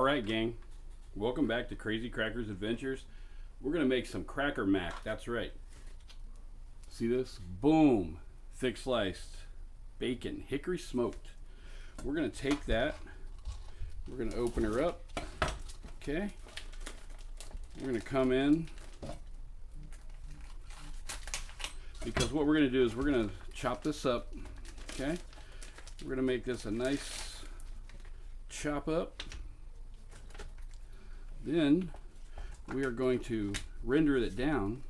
Alright gang, welcome back to Crazy Crackers Adventures. We're going to make some Cracker Mac, that's right. See this? Boom! Thick sliced bacon, hickory smoked. We're going to take that, we're going to open her up, okay? We're going to come in, because what we're going to do is we're going to chop this up, okay? We're going to make this a nice chop up. Then we are going to render it down.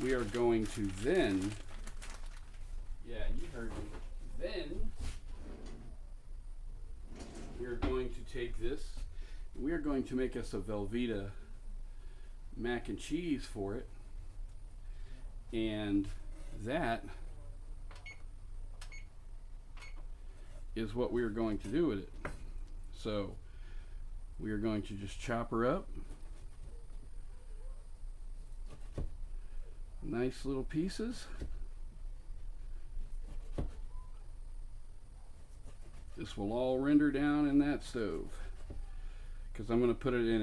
We are going to then, yeah, you heard me. Then we are going to take this. We are going to make us a Velveeta mac and cheese for it. And that is what we are going to do with it. So we are going to just chop her up. Nice little pieces. This will all render down in that stove, because I'm going to put it in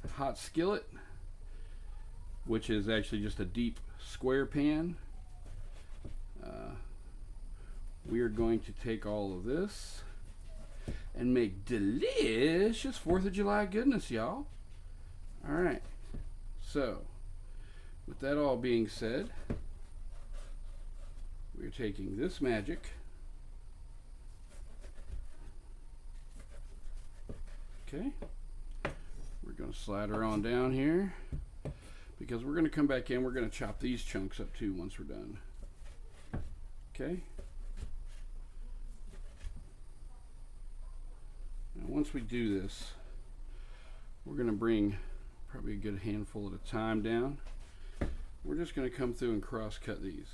a hot skillet, which is actually just a deep square pan. We are going to take all of this and make delicious 4th of July goodness, y'all. Alright, so with that all being said, we're taking this magic, okay, we're going to slide her on down here, because we're going to come back in, we're going to chop these chunks up too once we're done, okay. Now once we do this, we're going to bring probably a good handful at a time down. We're just going to come through and cross cut these,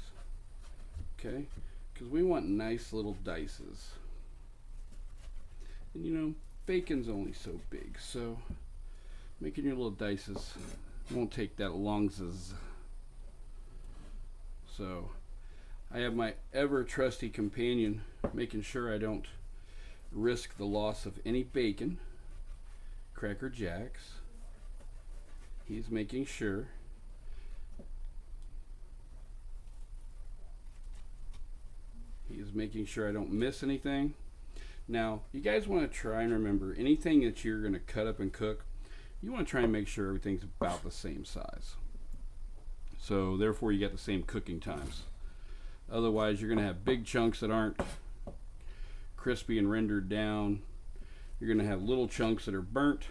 okay, because we want nice little dices. And you know, bacon's only so big, so making your little dices won't take that long. So I have my ever trusty companion making sure I don't risk the loss of any bacon. Cracker Jacks. He's making sure. He is making sure I don't miss anything. Now, you guys want to try and remember, anything that you're going to cut up and cook, you want to try and make sure everything's about the same size. So therefore you get the same cooking times. Otherwise you're going to have big chunks that aren't crispy and rendered down. You're going to have little chunks that are burnt.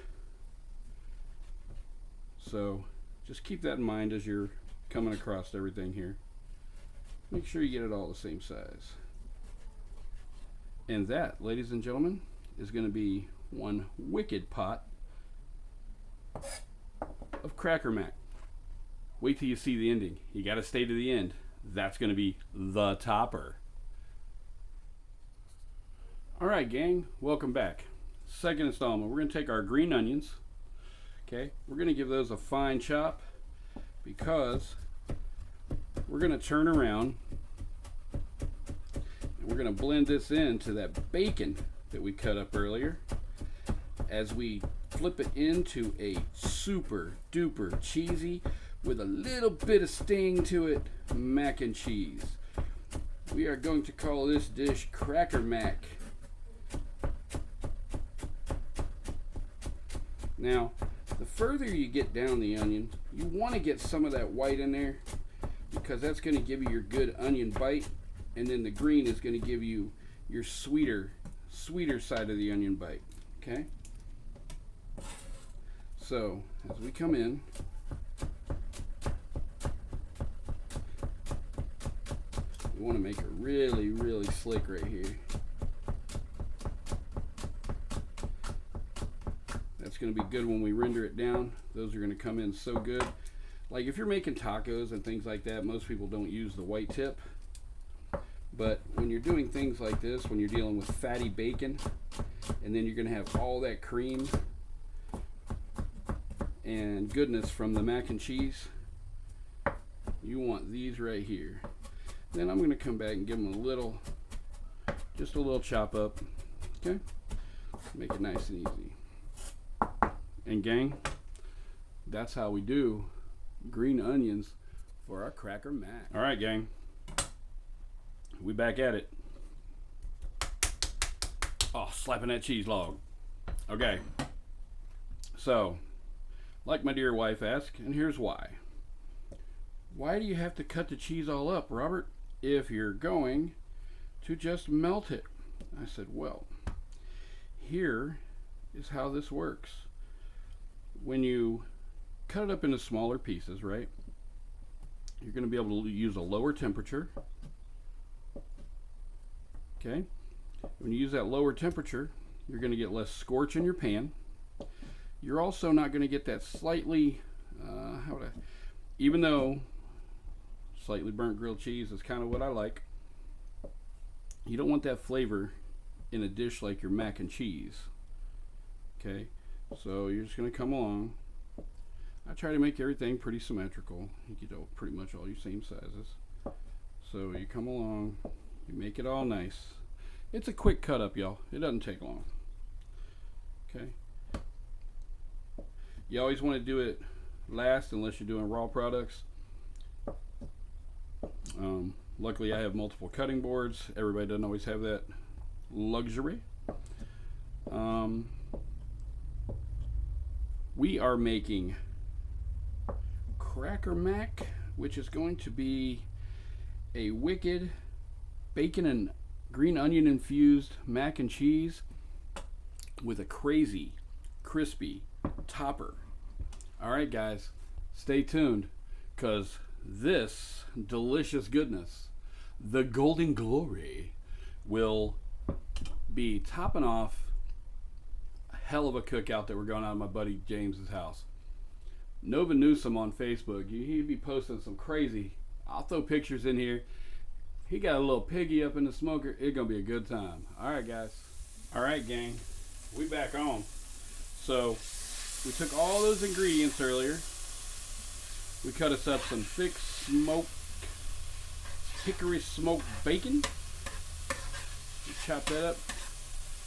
So just keep that in mind as you're coming across everything here. Make sure you get it all the same size. And that, ladies and gentlemen, is going to be one wicked pot of Cracker Mac. Wait till you see the ending. You got to stay to the end. That's going to be the topper. Alright gang, welcome back. Second installment. We're going to take our green onions. Okay, we're going to give those a fine chop, because we're going to turn around and we're going to blend this into that bacon that we cut up earlier as we flip it into a super duper cheesy, with a little bit of sting to it, mac and cheese. We are going to call this dish Cracker Mac. Now, the further you get down the onion, you want to get some of that white in there, because that's going to give you your good onion bite, and then the green is going to give you your sweeter side of the onion bite, okay? So, as we come in, we want to make it really, really slick right here. That's going to be good when we render it down. Those are going to come in so good. Like if you're making tacos and things like that, most people don't use the white tip. But when you're doing things like this, when you're dealing with fatty bacon, and then you're going to have all that cream and goodness from the mac and cheese, you want these right here. Then I'm going to come back and give them a little, just a little chop up, okay? Make it nice and easy. And gang, that's how we do green onions for our Cracker Mac. All right, gang, we back at it. Oh, slapping that cheese log. Okay, so like my dear wife asked, and here's why. Why do you have to cut the cheese all up, Robert, if you're going to just melt it? I said, well, here is how this works. When you cut it up into smaller pieces, right, you're going to be able to use a lower temperature. Okay, when you use that lower temperature, you're going to get less scorch in your pan. You're also not going to get that slightly, even though slightly burnt grilled cheese is kind of what I like, you don't want that flavor in a dish like your mac and cheese. Okay, so you're just going to come along. I try to make everything pretty symmetrical. You get pretty much all your same sizes. So you come along, you make it all nice. It's a quick cut up, y'all. It doesn't take long. Okay. You always want to do it last unless you're doing raw products. Luckily I have multiple cutting boards. Everybody doesn't always have that luxury. We are making Cracker Mac, which is going to be a wicked bacon and green onion infused mac and cheese with a crazy crispy topper. Alright guys, stay tuned, because this delicious goodness, the golden glory, will be topping off a hell of a cookout that we're going on at my buddy James's house. Nova Newsom on Facebook, he'd be posting some crazy, I'll throw pictures in here. He got a little piggy up in the smoker. It's gonna be a good time. Alright guys. Alright gang, we back on. So we took all those ingredients earlier. We cut us up some thick smoked hickory smoked bacon. You chop that up.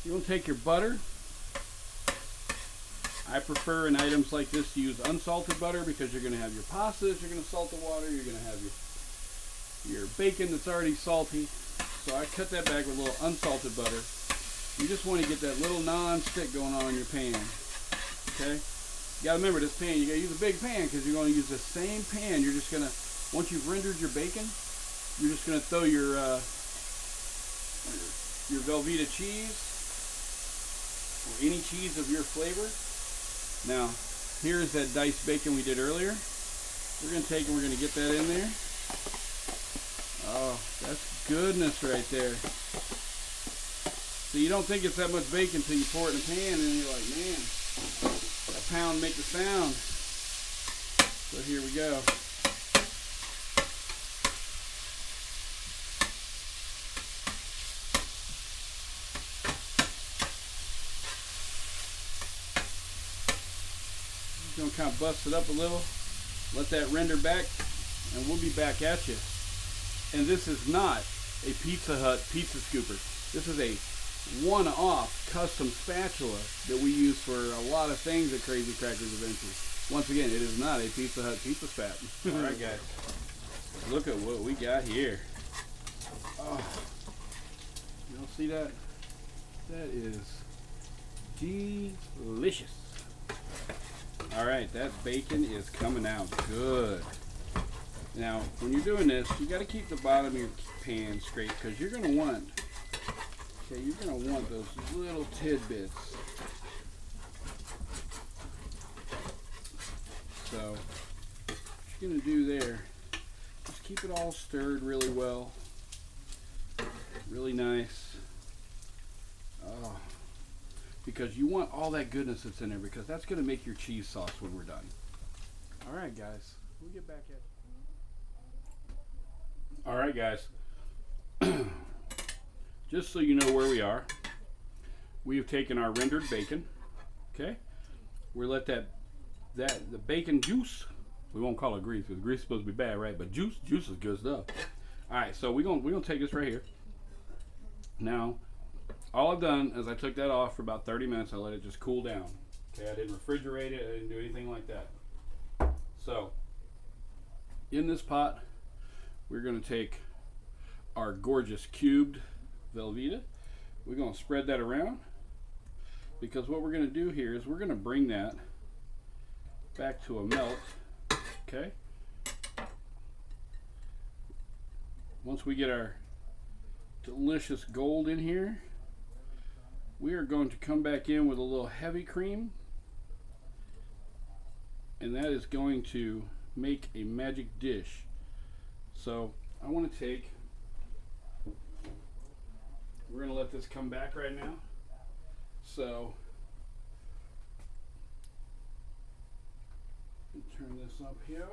You're gonna take your butter. I prefer in items like this to use unsalted butter because you're gonna have your pastas, you're gonna salt the water, you're gonna have your bacon that's already salty. So I cut that back with a little unsalted butter. You just want to get that little non-stick going on in your pan. Okay? You gotta remember this pan, you gotta use a big pan because you're gonna use the same pan. You're just gonna, once you've rendered your bacon, you're just gonna throw your Velveeta cheese or any cheese of your flavor. Now, here's that diced bacon we did earlier. We're gonna take and we're gonna get that in there. Oh, that's goodness right there. So you don't think it's that much bacon until you pour it in a pan and you're like, man, that pound make the sound. So here we go. Just gonna kind of bust it up a little, let that render back, and we'll be back at you. And this is not a Pizza Hut pizza scooper. This is a one-off custom spatula that we use for a lot of things at Crazy Crackers Adventures. Once again, it is not a Pizza Hut pizza spat. Alright guys, look at what we got here. Oh, you don't see that? That is delicious. Alright, that bacon is coming out good. Now, when you're doing this, you got to keep the bottom of your pan straight because you're going to want, okay, you're going to want those little tidbits. So, what you're going to do there, just keep it all stirred really well, really nice. Oh, because you want all that goodness that's in there because that's going to make your cheese sauce when we're done. All right, guys, we'll get back at it. Alright guys, just so you know where we are, we have taken our rendered bacon, okay, we let the bacon juice, we won't call it grease because grease is supposed to be bad, right, but juice is good stuff. Alright, so we're gonna take this right here. Now, all I've done is I took that off for about 30 minutes, I let it just cool down, Okay, I didn't refrigerate it. I didn't do anything like that. So, in this pot, we're going to take our gorgeous cubed Velveeta. We're going to spread that around, because what we're going to do here is we're going to bring that back to a melt. Okay. Once we get our delicious gold in here, we are going to come back in with a little heavy cream, and that is going to make a magic dish. So I want to take, we're going to let this come back right now. So turn this up here.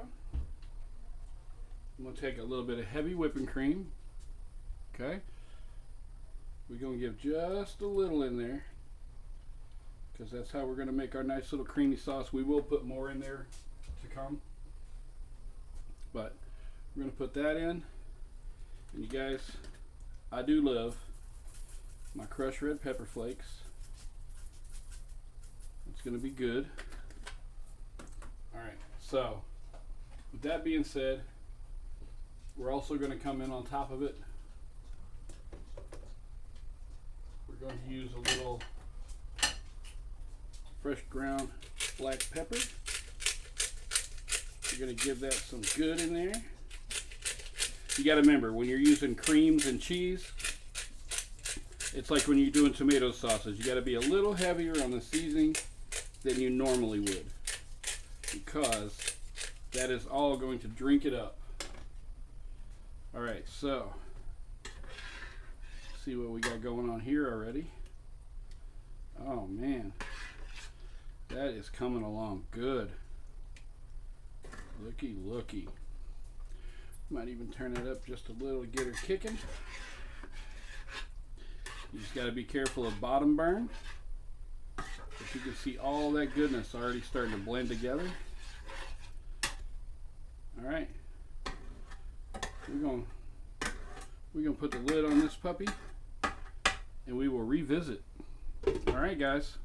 I'm going to take a little bit of heavy whipping cream. Okay. We're going to give just a little in there, because that's how we're going to make our nice little creamy sauce. We will put more in there to come, but we're going to put that in. And you guys, I do love my crushed red pepper flakes. It's going to be good. Alright, so with that being said, we're also going to come in on top of it. We're going to use a little fresh ground black pepper. We're going to give that some good in there. You got to remember, when you're using creams and cheese, it's like when you're doing tomato sauces. You got to be a little heavier on the seasoning than you normally would, because that is all going to drink it up. Alright, so see what we got going on here already. Oh man, that is coming along good. Looky, looky. Might even turn it up just a little to get her kicking. You just got to be careful of bottom burn. But you can see all that goodness already starting to blend together. All right, we're gonna put the lid on this puppy, and we will revisit. All right, guys,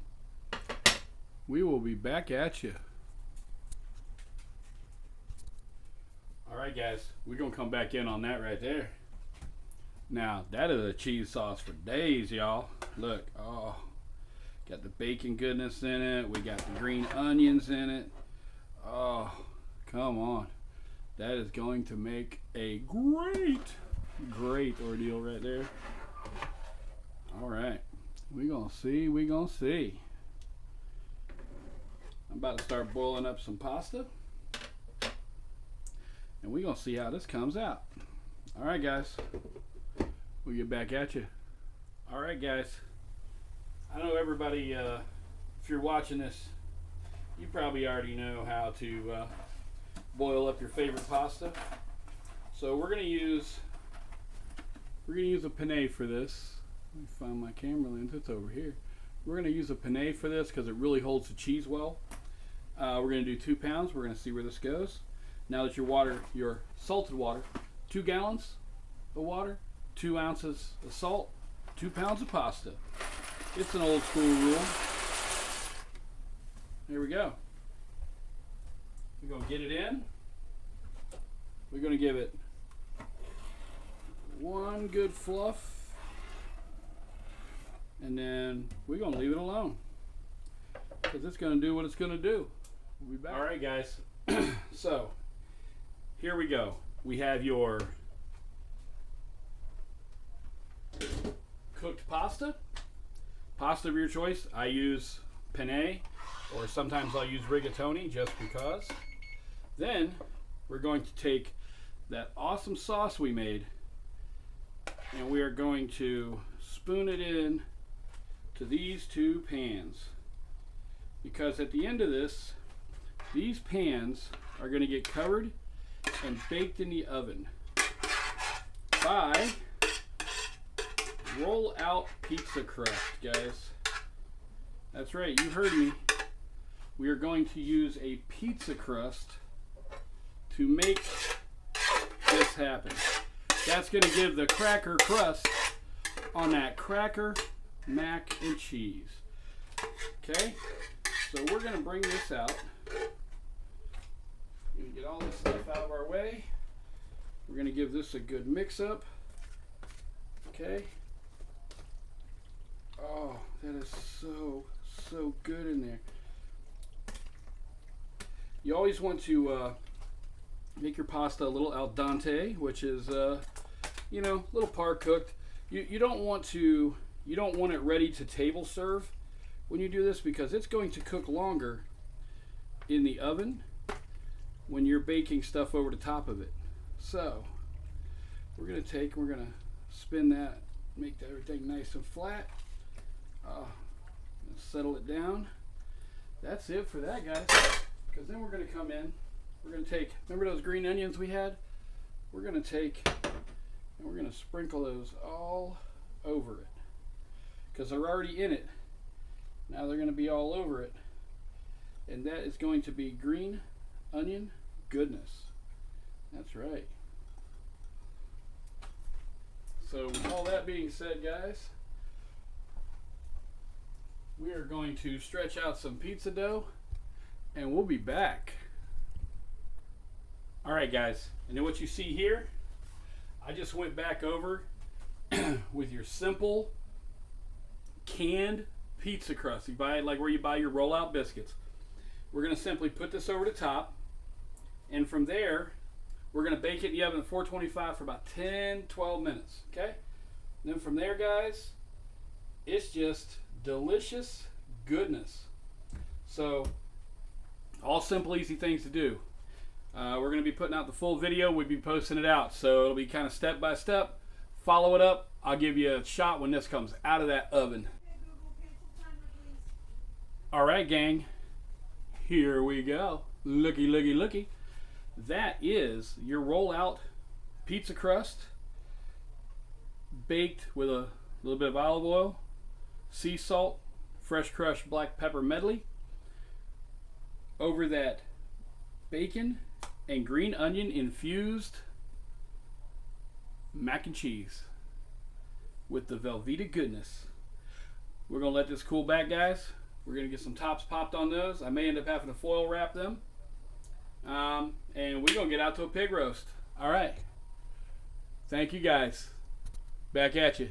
we will be back at you. All right, guys, we're gonna come back in on that right there. Now that is a cheese sauce for days, y'all. Look, oh, got the bacon goodness in it. We got the green onions in it. Oh, come on. That is going to make a great ordeal right there. All right, we're gonna see. I'm about to start boiling up some pasta, and we're gonna see how this comes out. All right, guys, we'll get back at you. All right, guys, I know everybody, if you're watching this, you probably already know how to boil up your favorite pasta. So we're gonna use a penne for this. Let me find my camera lens. It's over here. We're gonna use a penne for this because it really holds the cheese well. We're gonna do 2 pounds. We're gonna see where this goes. Now that your salted water, 2 gallons of water, 2 ounces of salt, 2 pounds of pasta. It's an old school rule. There we go. We're going to get it in. We're going to give it one good fluff, and then we're going to leave it alone, because it's going to do what it's going to do. We'll be back. All right, guys. So here we go. We have your cooked pasta of your choice. I use penne, or sometimes I'll use rigatoni just because. Then we're going to take that awesome sauce we made, and we are going to spoon it in to these 2 pans, because at the end of this, these pans are going to get covered and baked in the oven by roll out pizza crust, guys. That's right, you heard me. We are going to use a pizza crust to make this happen. That's going to give the cracker crust on that cracker, mac, and cheese. Okay? So we're going to bring this out. Get all this stuff out of our way. We're going to give this a good mix up. Okay. Oh, that is so good in there. You always want to make your pasta a little al dente, which is you know, a little par cooked. You don't want it ready to table serve when you do this, because it's going to cook longer in the oven when you're baking stuff over the top of it. So we're going to spin that, make everything nice and flat. Settle it down. That's it for that, guys. Because then we're going to come in, we're going to take, remember those green onions we had? We're going to take and we're going to sprinkle those all over it. Because they're already in it. Now they're going to be all over it. And that is going to be green onion goodness. That's right. So with all that being said, guys, we are going to stretch out some pizza dough and we'll be back. Alright guys, and then what you see here, I just went back over with your simple canned pizza crust. You buy it like where you buy your rollout biscuits. We're going to simply put this over the top, and from there we're going to bake it in the oven at 425 for about 10-12 minutes. Okay? And then from there, guys, it's just delicious goodness. So all simple, easy things to do. We're going to be putting out the full video. We'll be posting it out, so it'll be kind of step by step. Follow it up. I'll give you a shot when this comes out of that oven. All right, gang, here we go. Looky, looky, looky. That is your rollout pizza crust, baked with a little bit of olive oil, sea salt, fresh crushed black pepper medley, over that bacon and green onion infused mac and cheese with the Velveeta goodness. We're going to let this cool back, guys. We're going to get some tops popped on those. I may end up having to foil wrap them. And we're going to get out to a pig roast. All right. Thank you, guys. Back at you.